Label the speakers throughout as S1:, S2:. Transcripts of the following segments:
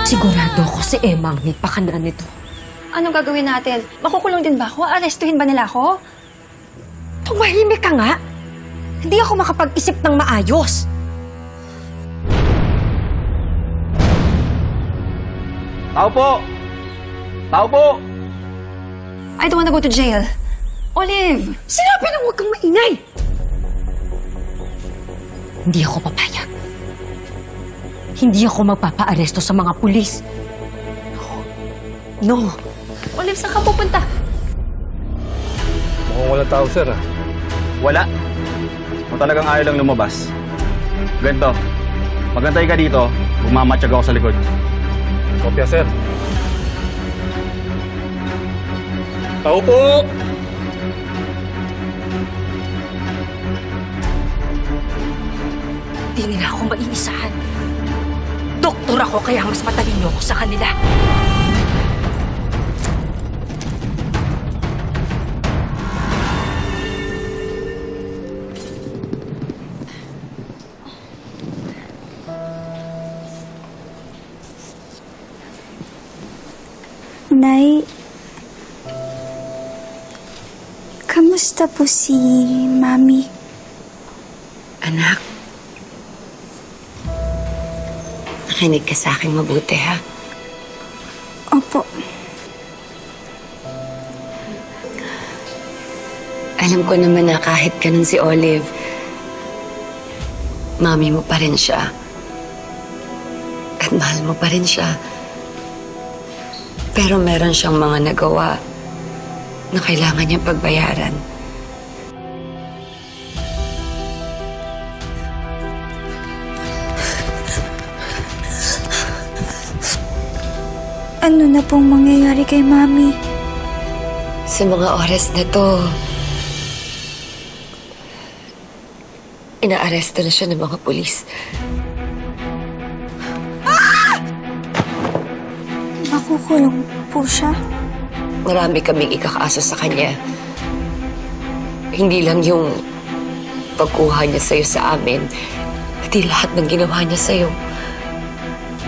S1: Sigurado ako si Emma ang nagpakana nito.
S2: Anong gagawin natin? Makukulong din ba ako? Arestuhin ba nila ako?
S1: Tumahimik ka nga! Hindi ako makapag-isip ng maayos.
S3: Tao po! Tao po!
S2: I don't wanna go to jail. Olive!
S1: Sinabi na huwag kang maingay! Hindi ako papayag. Hindi ako magpapa-aresto sa mga pulis. No.
S2: Olive, saan ka pupunta?
S3: Mukhang walang tao, sir, ah. Wala. Kung talagang ayaw lang lumabas. Ganito. Magantay ka dito, bumamatsyag ako sa likod. Kopya, sir. Tao po!
S1: Hindi nila ako maiisahan. Doktor ako kaya mas matalino ako sa kanila.
S4: Nay, kamusta po si Mami?
S5: Anak, nakinig ka sa akin mabuti, ha?
S4: Opo.
S5: Alam ko naman na kahit ganun si Olive, mami mo pa rin siya. At mahal mo pa rin siya. Pero meron siyang mga nagawa na kailangan niyang pagbayaran.
S4: Ano na pong mangyayari kay Mami?
S5: Sa mga oras na to, inaaresto na siya ng mga pulis.
S4: Makukulong po siya?
S5: Marami kaming ikakaso sa kanya. Hindi lang yung pagkuha niya sa'yo sa amin, pati lahat ng ginawa niya sa'yo.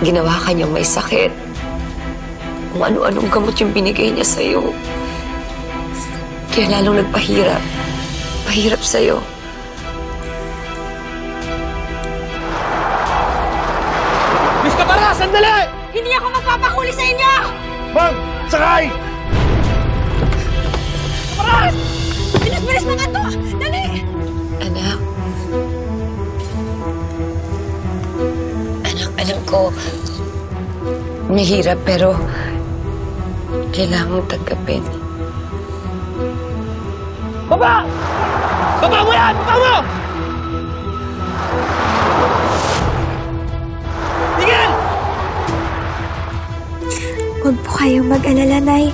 S5: Ginawa ka niyang may sakit. Kung ano-anong gamot yung binigay niya sa'yo. Kaya lalong nagpahirap. Pahirap sa'yo.
S3: Miss Kapara, sandali!
S1: Hindi ako magpapahuli sa inyo!
S3: Ma'am, sakay!
S1: Kapara! Bilis-bilis na nga to! Dali!
S5: Anak. Anak, alam ko, mahirap pero kailangan mong tanggapin.
S3: Baba! Baba mo yan! Baba mo! Tigil!
S4: Huwag po kayong mag-alala, Nay.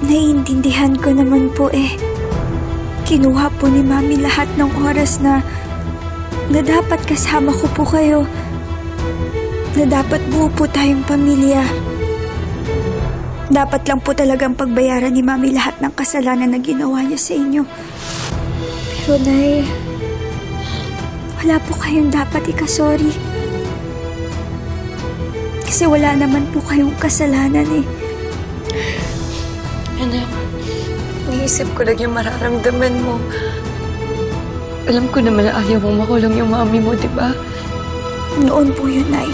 S4: Naiintindihan ko naman po Kinuha po ni Mami lahat ng oras na dapat kasama ko po kayo. Na dapat buo po tayong pamilya. Dapat lang po talagang pagbayaran ni Mami lahat ng kasalanan na ginawa niya sa inyo. Pero Nay, wala po kayong dapat ikasorry. Kasi wala naman po kayong kasalanan
S5: Anak, naisip ko lang yung mararamdaman mo. Alam ko naman na ayaw mong makulong yung mami mo, di ba?
S4: Noon po yun, Nay.